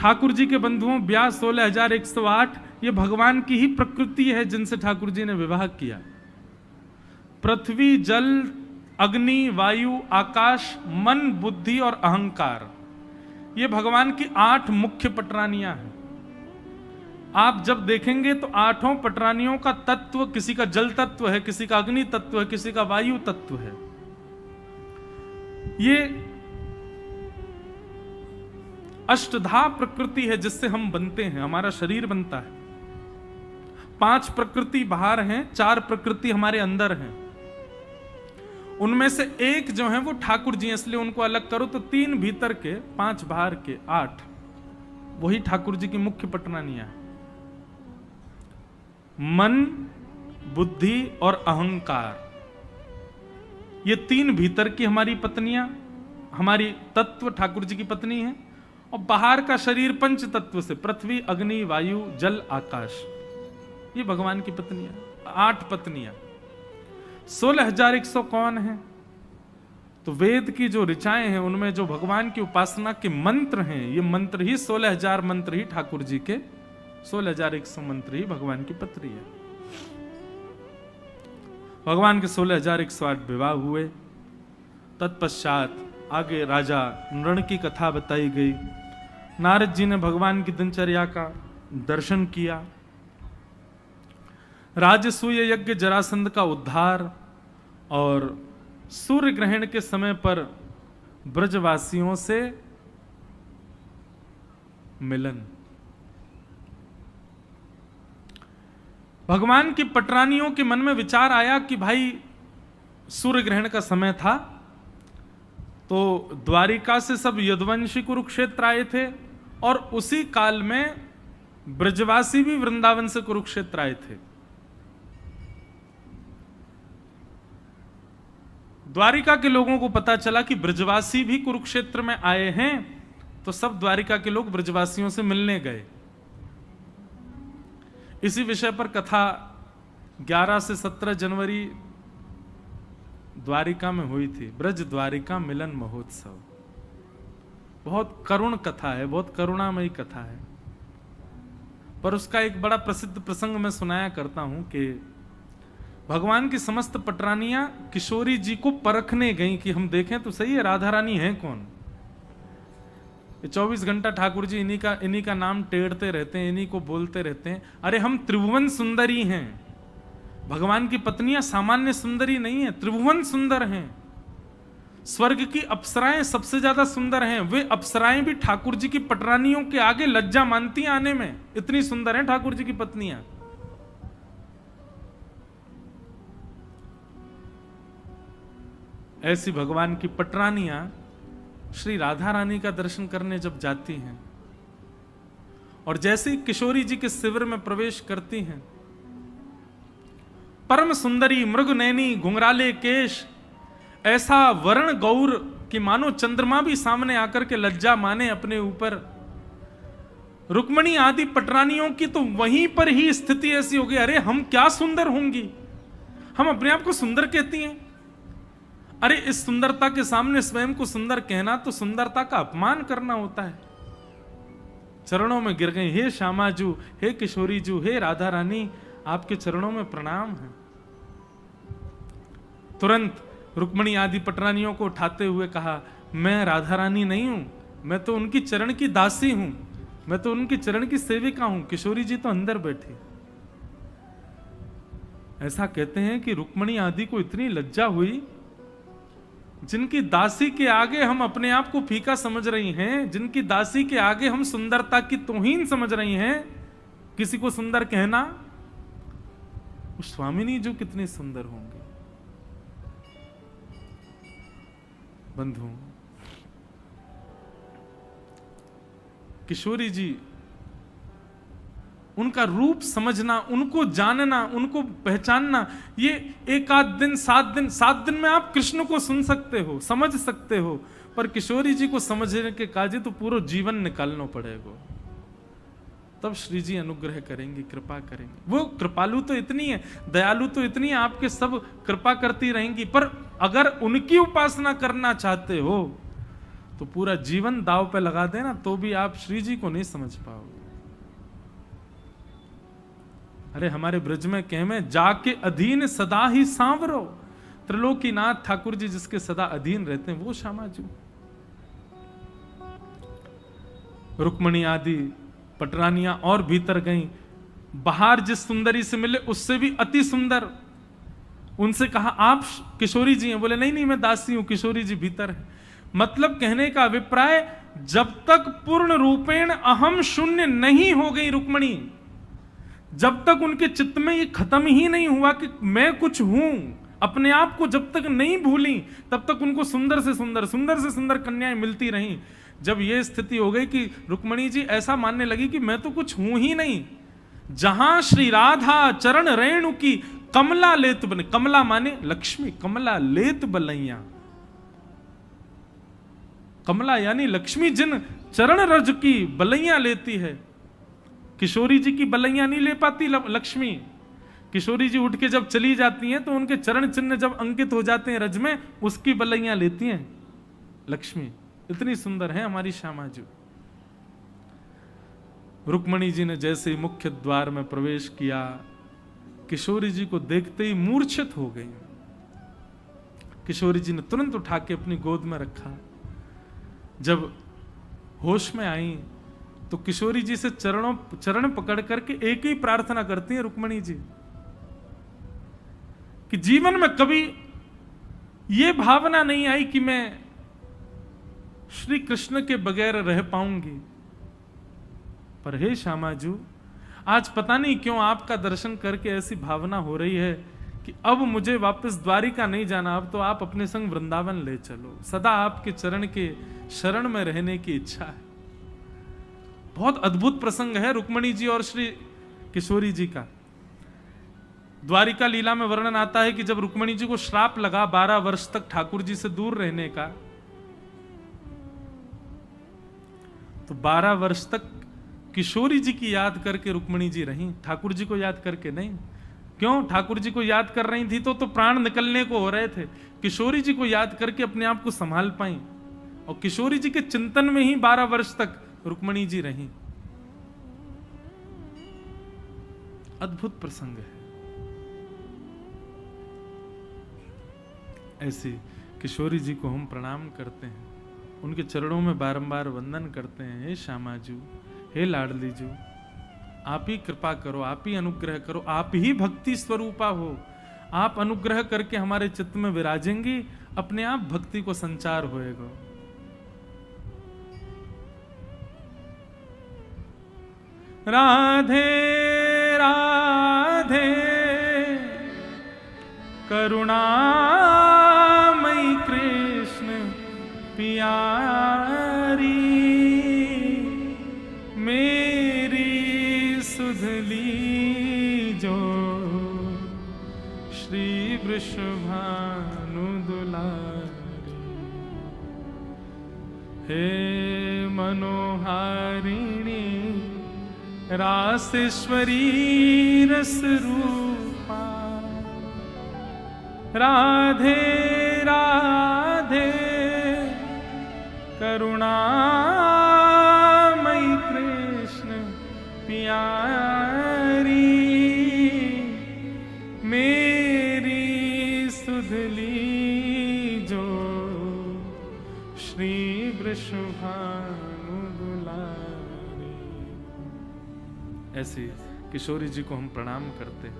ठाकुर जी के बंधुओं, ब्याह 16,108 ये भगवान की ही प्रकृति है जिनसे ठाकुर जी ने विवाह किया। पृथ्वी, जल, अग्नि, वायु, आकाश, मन, बुद्धि और अहंकार, ये भगवान की 8 मुख्य पटरानियां हैं। आप जब देखेंगे तो 8 पटरानियों का तत्व, किसी का जल तत्व है, किसी का अग्नि तत्व है, किसी का वायु तत्व है। ये अष्टधा प्रकृति है जिससे हम बनते हैं, हमारा शरीर बनता है। 5 प्रकृति बाहर हैं, 4 प्रकृति हमारे अंदर हैं। उनमें से एक जो है वो ठाकुर जी, इसलिए उनको अलग करो तो 3 भीतर के, 5 बाहर के, 8 वही ठाकुर जी की मुख्य पटरानियां हैं। मन, बुद्धि और अहंकार, ये 3 भीतर की हमारी पत्नियां, हमारी तत्व ठाकुर जी की पत्नी है। और बाहर का शरीर 5 तत्व से, पृथ्वी, अग्नि, वायु, जल, आकाश, ये भगवान की पत्नियां, 8 पत्नियां। 16,100 कौन है? तो वेद की जो ऋचाएं हैं उनमें जो भगवान की उपासना के मंत्र हैं, ये मंत्र ही 16,000 मंत्र ही ठाकुर जी के, 16,100 मंत्र ही भगवान की पत्नी है। भगवान के 16,108 विवाह हुए। तत्पश्चात आगे राजा नृण की कथा बताई गई। नारद जी ने भगवान की दिनचर्या का दर्शन किया। राजसूय यज्ञ, जरासंध का उद्धार और सूर्य ग्रहण के समय पर ब्रजवासियों से मिलन। भगवान की पटरानियों के मन में विचार आया कि भाई सूर्य ग्रहण का समय था, तो द्वारिका से सब यदुवंशी कुरुक्षेत्र आए थे और उसी काल में ब्रजवासी भी वृंदावन से कुरुक्षेत्र आए थे। द्वारिका के लोगों को पता चला कि ब्रजवासी भी कुरुक्षेत्र में आए हैं, तो सब द्वारिका के लोग ब्रजवासियों से मिलने गए। इसी विषय पर कथा 11 से 17 जनवरी द्वारिका में हुई थी, ब्रज द्वारिका मिलन महोत्सव। बहुत करुण कथा है, बहुत करुणामयी कथा है। पर उसका एक बड़ा प्रसिद्ध प्रसंग मैं सुनाया करता हूं कि भगवान की समस्त पटरानियां किशोरी जी को परखने गई कि हम देखें तो सही है राधा रानी है कौन। 24 घंटा ठाकुर जी इन्हीं का नाम टेढ़ते रहते हैं, इन्हीं को बोलते रहते हैं। अरे हम त्रिभुवन सुंदरी हैं। भगवान की पत्नियां सामान्य सुंदरी नहीं है, त्रिभुवन सुंदर हैं। स्वर्ग की अप्सराएं सबसे ज्यादा सुंदर हैं। वे अप्सराएं भी ठाकुर जी की पटरानियों के आगे लज्जा मानती हैं आने में, इतनी सुंदर हैं ठाकुर जी की पत्नियां। ऐसी भगवान की पटरानियां श्री राधा रानी का दर्शन करने जब जाती हैं और जैसे ही किशोरी जी के शिविर में प्रवेश करती हैं, परम सुंदरी, मृग नैनी, घुंघराले केश, ऐसा वर्ण गौर कि मानो चंद्रमा भी सामने आकर के लज्जा माने अपने ऊपर। रुक्मणी आदि पटरानियों की तो वहीं पर ही स्थिति ऐसी होगी, अरे हम क्या सुंदर होंगी, हम अपने आप को सुंदर कहती हैं। अरे इस सुंदरता के सामने स्वयं को सुंदर कहना तो सुंदरता का अपमान करना होता है। चरणों में गिर गई, हे श्यामाजू, हे किशोरी जू, हे राधा रानी, आपके चरणों में प्रणाम है। तुरंत रुक्मणी आदि पटरानियों को उठाते हुए कहा, मैं राधा रानी नहीं हूं, मैं तो उनकी चरण की दासी हूं, मैं तो उनकी चरण की सेविका हूं। किशोरी जी तो अंदर बैठी। ऐसा कहते हैं कि रुक्मणी आदि को इतनी लज्जा हुई, जिनकी दासी के आगे हम अपने आप को फीका समझ रही हैं, जिनकी दासी के आगे हम सुंदरता की तौहीन समझ रही हैं, किसी को सुंदर कहना, उस स्वामिनी जो कितने सुंदर होंगे। बंधु, किशोरी जी, उनका रूप समझना, उनको जानना, उनको पहचानना, ये 1 आध दिन, 7 दिन में आप कृष्ण को सुन सकते हो, समझ सकते हो, पर किशोरी जी को समझने के काजे तो पूरा जीवन निकालना पड़ेगा। तब श्री जी अनुग्रह करेंगे, कृपा करेंगे। वो कृपालु तो इतनी है, दयालु तो इतनी है, आपके सब कृपा करती रहेंगी। पर अगर उनकी उपासना करना चाहते हो तो पूरा जीवन दाव पे लगा देना तो भी आप श्री जी को नहीं समझ पाओगे। अरे हमारे ब्रज में कहमे जाके अधीन सदा ही सांवरो, त्रिलोकीनाथ ठाकुर जी जिसके सदा अधीन रहते हैं वो श्यामाजू। रुक्मणी आदि पटरानियां और भीतर गईं, बाहर जिस सुंदरी से मिले उससे भी अति सुंदर। उनसे कहा आप किशोरी जी हैं? बोले नहीं नहीं मैं दासी हूं, किशोरी जी भीतर है। मतलब कहने का अभिप्राय, जब तक पूर्ण रूपेण अहम शून्य नहीं हो गई रुक्मणी, जब तक उनके चित्त में ये खत्म ही नहीं हुआ कि मैं कुछ हूं, अपने आप को जब तक नहीं भूली, तब तक उनको सुंदर से सुंदर कन्याएं मिलती रहीं। जब ये स्थिति हो गई कि रुक्मणी जी ऐसा मानने लगी कि मैं तो कुछ हूं ही नहीं, जहां श्री राधा चरण रेणु की कमला लेत बने, कमला माने लक्ष्मी, कमला लेत बलैया, कमला यानी लक्ष्मी जिन चरण रज की बलैया लेती है। किशोरी जी की बलैया नहीं ले पाती लक्ष्मी। किशोरी जी उठ के जब चली जाती हैं तो उनके चरण चिन्ह जब अंकित हो जाते हैं रज में, उसकी बलैया लेती हैं लक्ष्मी। इतनी सुंदर है हमारी श्यामाजू। रुक्मणी जी ने जैसे ही मुख्य द्वार में प्रवेश किया, किशोरी जी को देखते ही मूर्छित हो गई। किशोरी जी ने तुरंत उठा के अपनी गोद में रखा। जब होश में आई तो किशोरी जी से चरण पकड़ करके एक ही प्रार्थना करती हैं रुक्मणी जी कि जीवन में कभी यह भावना नहीं आई कि मैं श्री कृष्ण के बगैर रह पाऊंगी, पर हे श्यामाजू, आज पता नहीं क्यों आपका दर्शन करके ऐसी भावना हो रही है कि अब मुझे वापस द्वारिका नहीं जाना, अब तो आप अपने संग वृंदावन ले चलो। सदा आपके चरण के शरण में रहने की इच्छा है। बहुत अद्भुत प्रसंग है रुक्मणी जी और श्री किशोरी जी का। द्वारिका लीला में वर्णन आता है कि जब रुक्मणी जी को श्राप लगा 12 वर्ष तक ठाकुर जी से दूर रहने का, तो 12 वर्ष तक किशोरी जी की याद करके रुक्मणी जी रहीं, ठाकुर जी को याद करके नहीं। क्यों? ठाकुर जी को याद कर रही थी तो प्राण निकलने को हो रहे थे। किशोरी जी को याद करके अपने आप को संभाल पाई, और किशोरी जी के चिंतन में ही 12 वर्ष तक रुक्मणी जी रहीं। अद्भुत प्रसंग है। ऐसी किशोरी जी को हम प्रणाम करते हैं, उनके चरणों में बारंबार वंदन करते हैं। हे श्यामाजू, हे लाडली जू, आप ही कृपा करो, आप ही अनुग्रह करो, आप ही भक्ति स्वरूपा हो। आप अनुग्रह करके हमारे चित्त में विराजेंगी, अपने आप भक्ति को संचार होएगा। राधे राधे करुणामयी कृष्ण पियारी, मेरी सुधली जो श्री वृषभानु दुलारी। हे मनोहारिणी रासेश्वरी रस रूपा, राधे राधे करुणामयी कृष्ण पियारी, मेरी सुधली जो श्री वृषभानु दुलारी। ऐसी किशोरी जी को हम प्रणाम करते हैं।